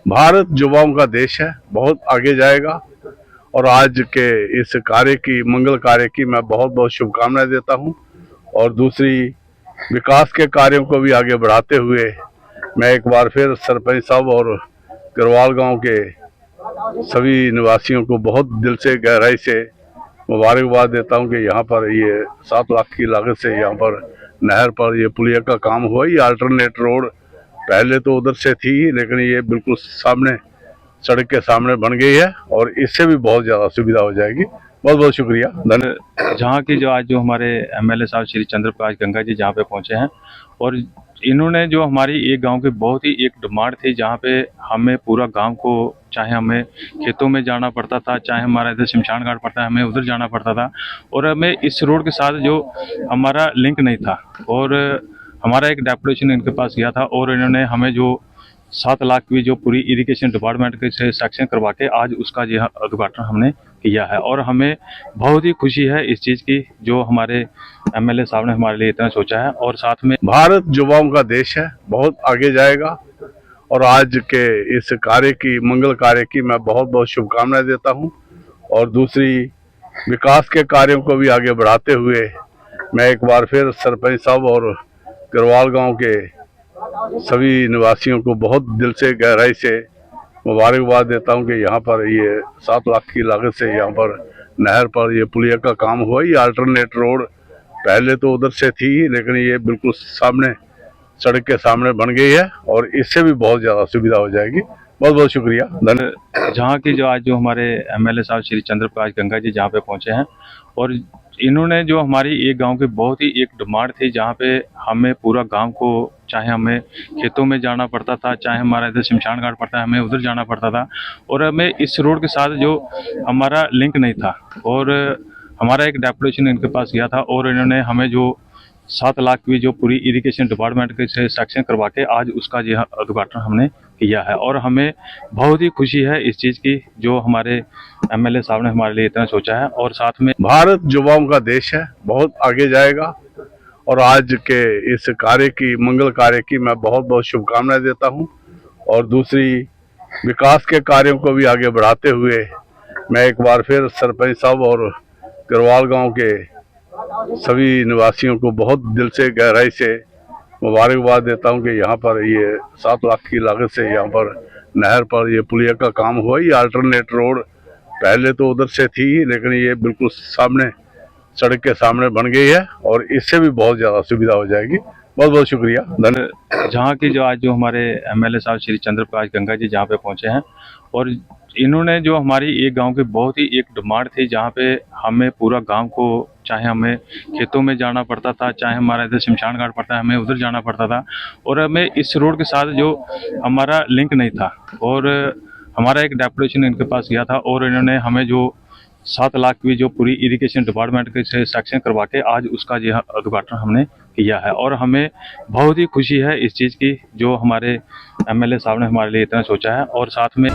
भारत युवाओं का देश है, बहुत आगे जाएगा। और आज के इस कार्य की, मंगल कार्य की मैं बहुत बहुत शुभकामनाएं देता हूं। और दूसरी, विकास के कार्यों को भी आगे बढ़ाते हुए मैं एक बार फिर सरपंच साहब और गरवाल गांव के सभी निवासियों को बहुत दिल से, गहराई से मुबारकबाद देता हूं कि यहाँ पर ये 7 लाख की लागत से यहाँ पर नहर पर ये पुलिया का काम हुआ। ये अल्टरनेट रोड पहले तो उधर से थी, लेकिन ये बिल्कुल सामने, सड़क के सामने बन गई है और इससे भी बहुत ज़्यादा सुविधा हो जाएगी। बहुत बहुत शुक्रिया, धन्यवाद। जहाँ की जो आज जो हमारे एमएलए साहब श्री चंद्र प्रकाश गंगा जी जहाँ पे पहुँचे हैं, और इन्होंने जो हमारी एक गांव की बहुत ही एक डिमांड थी, जहाँ पे हमें पूरा गांव को, चाहे हमें खेतों में जाना पड़ता था, चाहे हमारा इधर शमशान घाट पड़ता है, हमें उधर जाना पड़ता था, और हमें इस रोड के साथ जो हमारा लिंक नहीं था। और हमारा एक डेपुटेशन इनके पास गया था, और इन्होंने हमें जो 7 लाख की जो पूरी इरिगेशन डिपार्टमेंट के से सेक्शन करवा के आज उसका जो उद्घाटन हमने किया है। और हमें बहुत ही खुशी है इस चीज़ की, जो हमारे एमएलए साहब ने हमारे लिए इतना सोचा है। और साथ में भारत युवाओं का देश है, बहुत आगे जाएगा। और आज के इस कार्य की, मंगल कार्य की मैं बहुत बहुत शुभकामनाएं देता हूं। और दूसरी, विकास के कार्यों को भी आगे बढ़ाते हुए मैं एक बार फिर सरपंच साहब और गरवाल गांव के सभी निवासियों को बहुत दिल से, गहराई से मुबारकबाद देता हूं कि यहाँ पर ये 7 लाख की लागत से यहाँ पर नहर पर ये पुलिया का काम हुआ। ये अल्टरनेट रोड पहले तो उधर से थी, लेकिन ये बिल्कुल सामने, सड़क के सामने बन गई है और इससे भी बहुत ज़्यादा सुविधा हो जाएगी। बहुत बहुत शुक्रिया, धन्यवाद। जहाँ की जो आज जो हमारे एमएलए साहब श्री चंद्र प्रकाश गंगा जी जहाँ पे पहुँचे हैं, और इन्होंने जो हमारी एक गांव की बहुत ही एक डिमांड थी, जहाँ पे हमें पूरा गांव को, चाहे हमें खेतों में जाना पड़ता था, चाहे हमारा इधर शमशान घाट पड़ता है, हमें उधर जाना पड़ता था, और हमें इस रोड के साथ जो हमारा लिंक नहीं था। और हमारा एक डेपुटेशन इनके पास गया था, और इन्होंने हमें जो 7 लाख की जो पूरी इरिगेशन डिपार्टमेंट के से सेक्शन करवा के आज उसका जो उद्घाटन हमने किया है। और हमें बहुत ही खुशी है इस चीज़ की, जो हमारे एमएलए साहब ने हमारे लिए इतना सोचा है। और साथ में भारत युवाओं का देश है, बहुत आगे जाएगा। और आज के इस कार्य की, मंगल कार्य की मैं बहुत बहुत शुभकामनाएं देता हूं। और दूसरी, विकास के कार्यों को भी आगे बढ़ाते हुए मैं एक बार फिर सरपंच साहब और गरवाल गांव के सभी निवासियों को बहुत दिल से, गहराई से मुबारकबाद देता हूं कि यहाँ पर ये 7 लाख की लागत से यहाँ पर नहर पर ये पुलिया का काम हुआ। ये अल्टरनेट रोड पहले तो उधर से थी, लेकिन ये बिल्कुल सामने, सड़क के सामने बन गई है और इससे भी बहुत ज़्यादा सुविधा हो जाएगी। बहुत बहुत शुक्रिया, धन्यवाद। जहाँ की जो आज जो हमारे एमएलए साहब श्री चंद्र प्रकाश गंगा जी जहाँ पे पहुँचे हैं, और इन्होंने जो हमारी एक गांव की बहुत ही एक डिमांड थी, जहाँ पे हमें पूरा गांव को, चाहे हमें खेतों में जाना पड़ता था, चाहे हमारा इधर शमशान घाट पड़ता है, हमें उधर जाना पड़ता था, और हमें इस रोड के साथ जो हमारा लिंक नहीं था। और हमारा एक डेपुटेशन इनके पास गया था, और इन्होंने हमें जो 7 लाख की जो पूरी इरिगेशन डिपार्टमेंट के से सेक्शन करवा के आज उसका जो उद्घाटन हमने किया है। और हमें बहुत ही खुशी है इस चीज़ की, जो हमारे एमएलए साहब ने हमारे लिए इतना सोचा है। और साथ में